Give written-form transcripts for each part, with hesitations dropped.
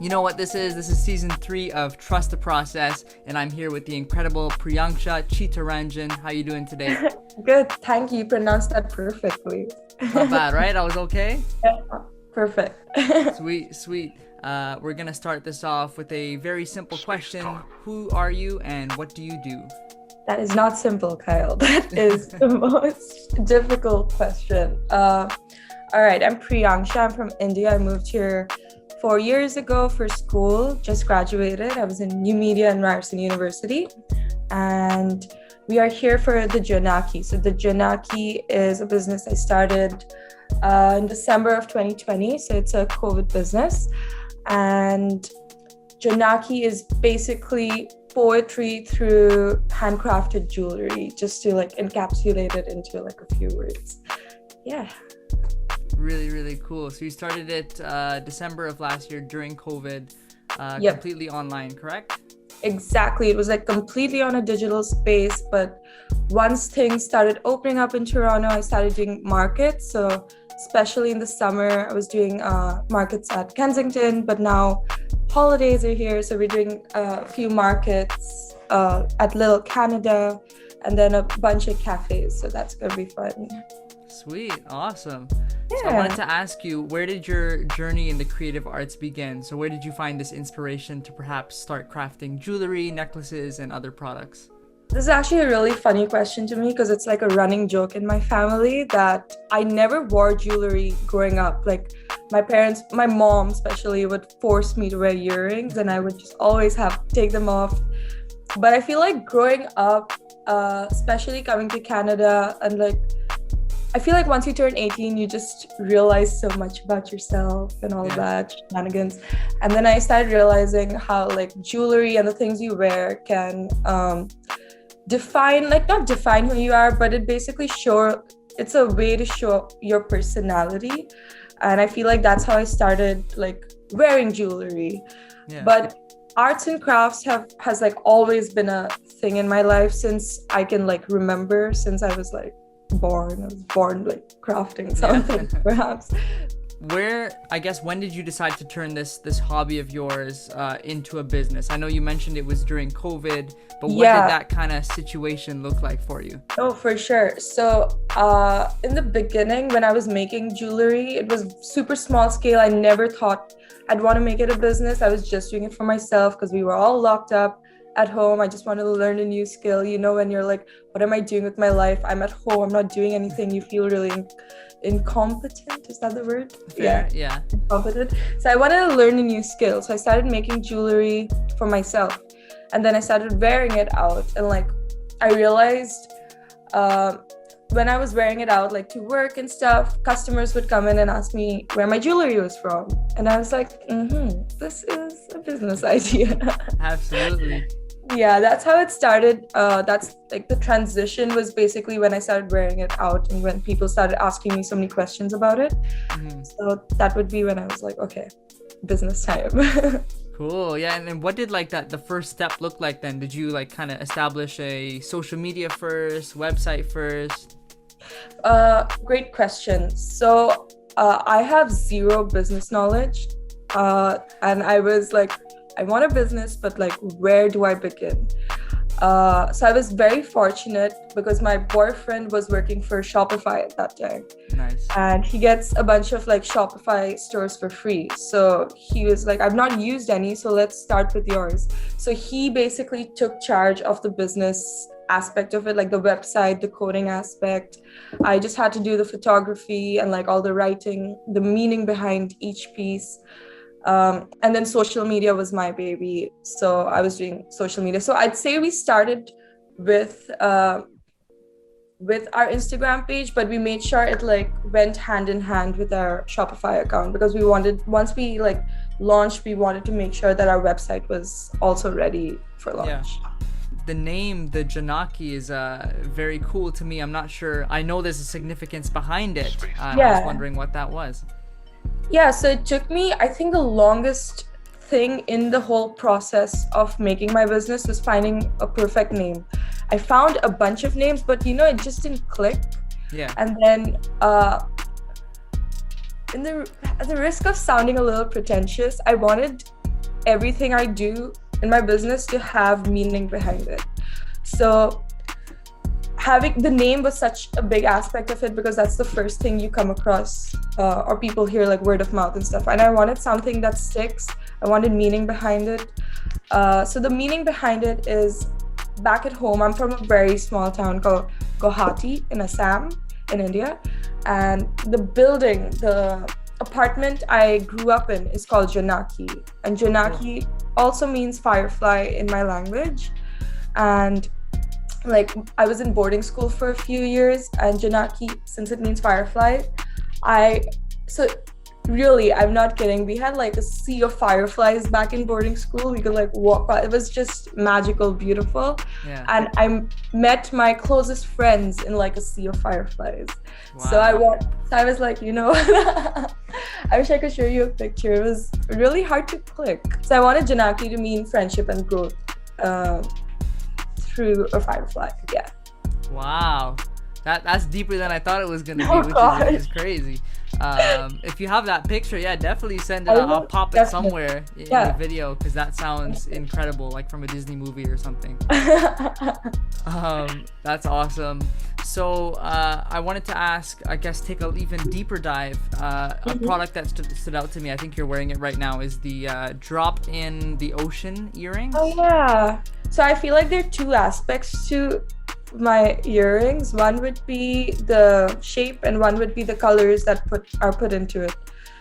You know what this is? This is season 3 of Trust the Process, and I'm here with the incredible Priyangsha Chittaranjan. How you doing today? Good, thank you. You pronounced that perfectly. Not bad, right? I was okay? Yeah, perfect. Sweet. We're gonna start this off with a very simple question. Who are you and what do you do? That is not simple, Kyle. That is the most difficult question. All right, I'm Priyangsha. I'm from India. I moved here 4 years ago for school, just graduated. I was in New Media and Ryerson University. And we are here for the Jonaki. So the Jonaki is a business I started in December of 2020. So it's a COVID business. And Jonaki is basically poetry through handcrafted jewelry, just to like encapsulate it into like a few words. Yeah. Really cool. So you started it December of last year during COVID, Yep. completely online, correct? Exactly. It was like completely on a digital space, but once things started opening up in Toronto, I started doing markets. So especially in the summer, I was doing markets at Kensington, but now holidays are here. So we're doing a few markets at Little Canada and then a bunch of cafes. So that's going to be fun. Sweet, awesome. Yeah. So I wanted to ask you, where did your journey in the creative arts begin? So where did you find this inspiration to perhaps start crafting jewelry, necklaces, and other products? This is actually a really funny question to me because it's like a running joke in my family that I never wore jewelry growing up. Like my parents, my mom especially, would force me to wear earrings and I would just always have to take them off. But I feel like growing up, especially coming to Canada, and like I feel like once you turn 18, you just realize so much about yourself and all of that shenanigans. And then I started realizing how like jewelry and the things you wear can not define who you are, but it basically it's a way to show your personality. And I feel like that's how I started like wearing jewelry. Yeah. But arts and crafts has like always been a thing in my life since I can like remember, since I was like born. I was born like crafting something, perhaps. When did you decide to turn this hobby of yours into a business? I know you mentioned it was during COVID, but what did that kind of situation look like for you? Oh, for sure. So in the beginning, when I was making jewelry, it was super small scale. I never thought I'd want to make it a business. I was just doing it for myself because we were all locked up at home. I just wanted to learn a new skill. You know, when you're like, what am I doing with my life? I'm at home. I'm not doing anything. You feel really incompetent. Is that the word? Fair, yeah. Incompetent. So I wanted to learn a new skill. So I started making jewelry for myself. And then I started wearing it out. And like, I realized when I was wearing it out, like to work and stuff, customers would come in and ask me where my jewelry was from. And I was like, this is a business idea. Absolutely. Yeah, that's how it started. That's like the transition was basically when I started wearing it out and when people started asking me so many questions about it. So that would be when I was like, okay, business time. Cool. Yeah. And then what did like the first step look like then? Did you like kind of establish a social media first, website first? Great question. So I have zero business knowledge. And I was like, I want a business, but like, where do I begin? So I was very fortunate because my boyfriend was working for Shopify at that time. Nice. And he gets a bunch of like Shopify stores for free. So he was like, I've not used any, so let's start with yours. So he basically took charge of the business aspect of it, like the website, the coding aspect. I just had to do the photography and like all the writing, the meaning behind each piece. And then social media was my baby. So I was doing social media. So I'd say we started with our Instagram page, but we made sure it like went hand in hand with our Shopify account because once we like launched, we wanted to make sure that our website was also ready for launch. Yeah. The name, the Jonaki, is very cool to me. I'm not sure. I know there's a significance behind it. I was wondering what that was. Yeah, so it took me, I think the longest thing in the whole process of making my business was finding a perfect name. I found a bunch of names, but it just didn't click. Yeah. And then at the risk of sounding a little pretentious, I wanted everything I do in my business to have meaning behind it. So having the name was such a big aspect of it, because that's the first thing you come across, or people hear, like word of mouth and stuff. And I wanted something that sticks. I wanted meaning behind it. So the meaning behind it is, back at home, I'm from a very small town called Guwahati in Assam, in India. And the apartment I grew up in is called Jonaki. And Jonaki also means firefly in my language. And like, I was in boarding school for a few years, and Jonaki, since it means firefly, so really, I'm not kidding, we had like a sea of fireflies back in boarding school. We could like walk by. It was just magical, beautiful. Yeah. And I met my closest friends in like a sea of fireflies. Wow. So I was like, I wish I could show you a picture. It was really hard to click. So I wanted Jonaki to mean friendship and growth through a firefly. Yeah. Wow. That's deeper than I thought it was gonna be, Oh, which is crazy. If you have that picture, yeah, definitely send it. I'll pop it somewhere in the video, because that sounds incredible, like from a Disney movie or something. That's awesome. So I wanted to ask, I guess, take an even deeper dive. A product that stood out to me, I think you're wearing it right now, is the drop in the ocean earrings. Oh yeah. So I feel like there are two aspects to my earrings. One would be the shape, and one would be the colors that are put into it.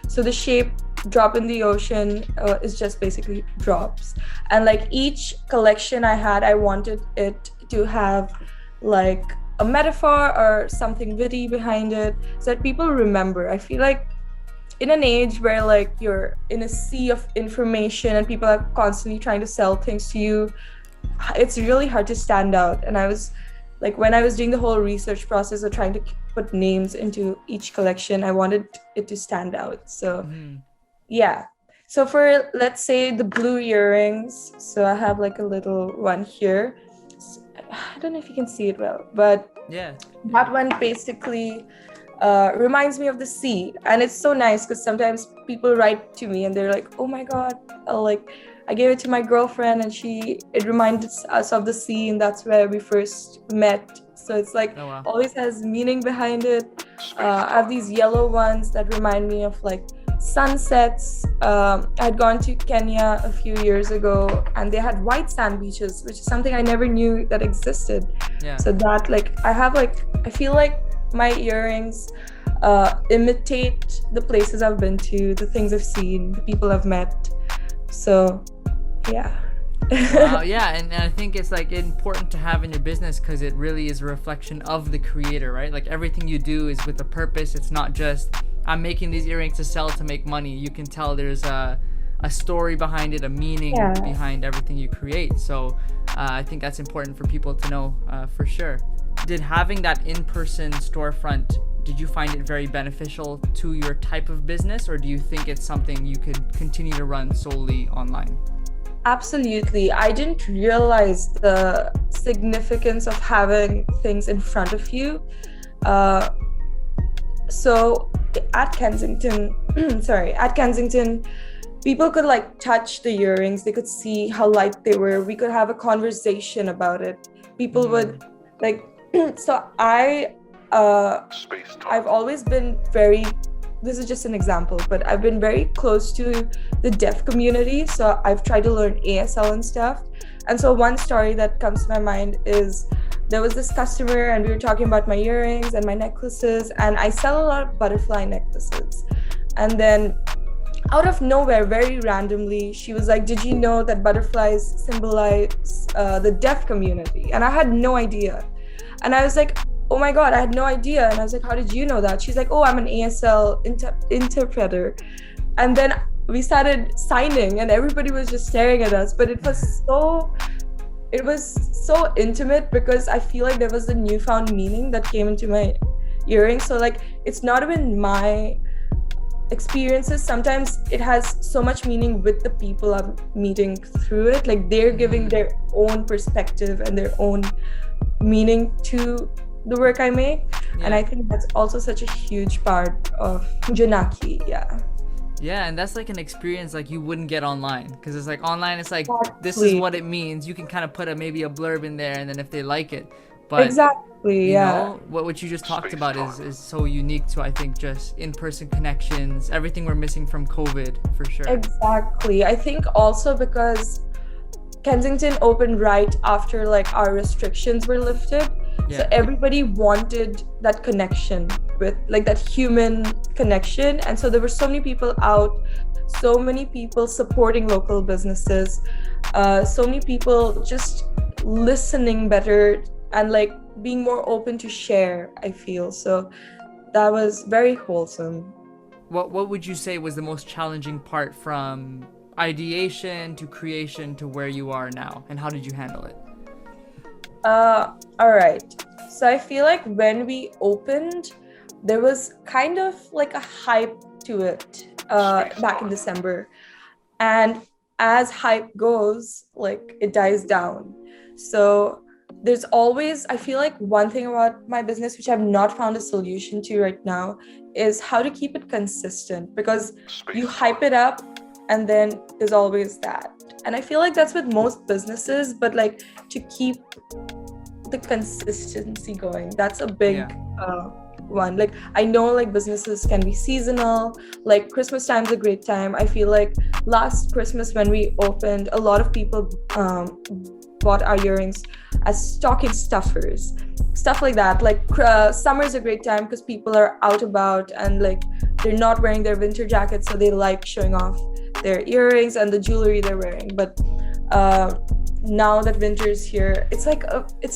So the shape, drop in the ocean, is just basically drops. And like each collection I had, I wanted it to have like a metaphor or something witty behind it, so that people remember. I feel like in an age where like you're in a sea of information and people are constantly trying to sell things to you, it's really hard to stand out. And I was like, when I was doing the whole research process of trying to put names into each collection, I wanted it to stand out. So yeah. So for, let's say, the blue earrings, so I have like a little one here. I don't know if you can see it well, but yeah, that one basically reminds me of the sea. And it's so nice, because sometimes people write to me and they're like, oh my God, I gave it to my girlfriend and it reminded us of the sea, and that's where we first met. So it's like, always has meaning behind it. I have these yellow ones that remind me of like sunsets. I'd gone to Kenya a few years ago, and they had white sand beaches, which is something I never knew that existed. Yeah. So that I feel like my earrings imitate the places I've been to, the things I've seen, the people I've met. So yeah. Wow, yeah, and I think it's like important to have in your business, because it really is a reflection of the creator, right? Like everything you do is with a purpose. It's not just, I'm making these earrings to sell to make money. You can tell there's a story behind it, a meaning behind everything you create. So I think that's important for people to know, for sure. Did having that in-person storefront, did you find it very beneficial to your type of business, or do you think it's something you could continue to run solely online? Absolutely. I didn't realize the significance of having things in front of you. So at Kensington, people could like touch the earrings. They could see how light they were. We could have a conversation about it. People would like, so I've always been very, this is just an example, but I've been very close to the deaf community. So I've tried to learn ASL and stuff. And so one story that comes to my mind is, there was this customer and we were talking about my earrings and my necklaces, and I sell a lot of butterfly necklaces. And then out of nowhere, very randomly, she was like, did you know that butterflies symbolize the deaf community? And I had no idea. And I was like, oh my God, I had no idea. And I was like, how did you know that? She's like, oh, I'm an ASL interpreter. And then we started signing and everybody was just staring at us. But it was so intimate, because I feel like there was a newfound meaning that came into my earrings. So like, it's not even my experiences. Sometimes it has so much meaning with the people I'm meeting through it. Like they're giving their own perspective and their own meaning to the work I make. And I think that's also such a huge part of Jonaki. Yeah, and that's like an experience like you wouldn't get online, because it's like online it's like this is Exactly. what it means. You can kind of put a maybe a blurb in there, and then if they like it, but Exactly, you yeah. know what you just talked about is so unique to, I think, just in-person connections, everything we're missing from COVID, for sure. Exactly. I think also because Kensington opened right after like our restrictions were lifted. So Yeah. everybody wanted that connection with like that human connection. And so there were so many people out, so many people supporting local businesses, so many people just listening better and like being more open to share, I feel. So that was very wholesome. What would you say was the most challenging part from ideation to creation to where you are now, and how did you handle it? All right. So I feel like when we opened, there was kind of like a hype to it back in December. And as hype goes, like it dies down. So there's always, I feel like one thing about my business, which I've not found a solution to right now, is how to keep it consistent because you hype it up and then there's always that. And I feel like that's with most businesses, but like to keep the consistency going, that's a big Yeah. one. Like I know like businesses can be seasonal, like Christmas time's a great time. I feel like last Christmas when we opened, a lot of people bought our earrings as stocking stuffers, stuff like that. Like summer's a great time because people are out about and like they're not wearing their winter jackets, so they like showing off their earrings and the jewelry they're wearing. But now that winter is here, it's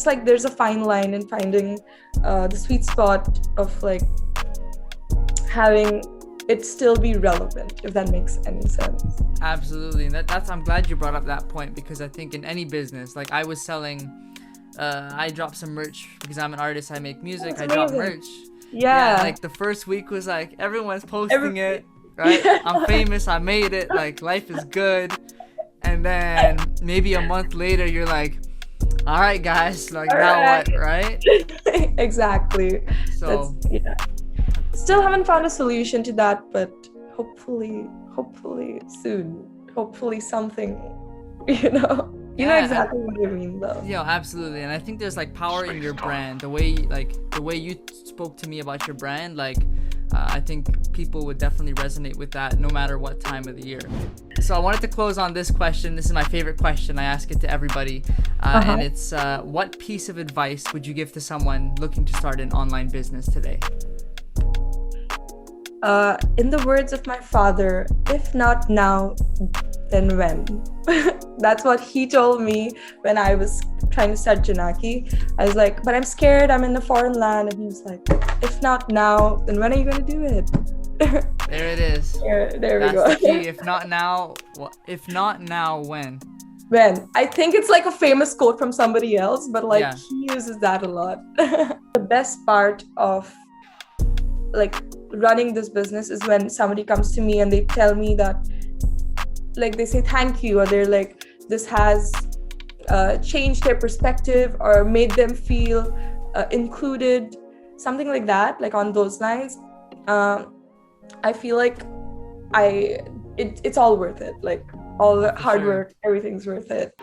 like there's a fine line in finding the sweet spot of like having it still be relevant, if that makes any sense. Absolutely, and that's I'm glad you brought up that point, because I think in any business, like I was selling, I dropped some merch because I'm an artist. I make music. That's I drop amazing. merch. Yeah, Yeah. like the first week was like everyone's posting it, right? Yeah. I'm famous. I made it. Like life is good. And then maybe a month later, you're like, all right, guys, like All now right. what, right? Exactly. So Yeah. Still haven't found a solution to that, but hopefully soon. Hopefully something, you know. You know yeah, exactly what I mean though. yeah, absolutely. And I think there's like power in your brand. The way you spoke to me about your brand, like I think people would definitely resonate with that no matter what time of the year. So I wanted to close on this question. This is my favorite question. I ask it to everybody. And it's what piece of advice would you give to someone looking to start an online business today? In the words of my father, if not now, then when? That's what he told me when I was trying to start Jonaki. I was like, but I'm scared, I'm in a foreign land. And he was like, if not now, then when are you going to do it? There it is. There we That's go. the key. If not now, if not now, when? When? I think it's like a famous quote from somebody else, but like Yeah. he uses that a lot. The best part of like running this business is when somebody comes to me and they tell me that, like they say thank you, or they're like, this has changed their perspective or made them feel included, something like that, like on those lines. I feel like it's all worth it, like all the hard sure. work, everything's worth it.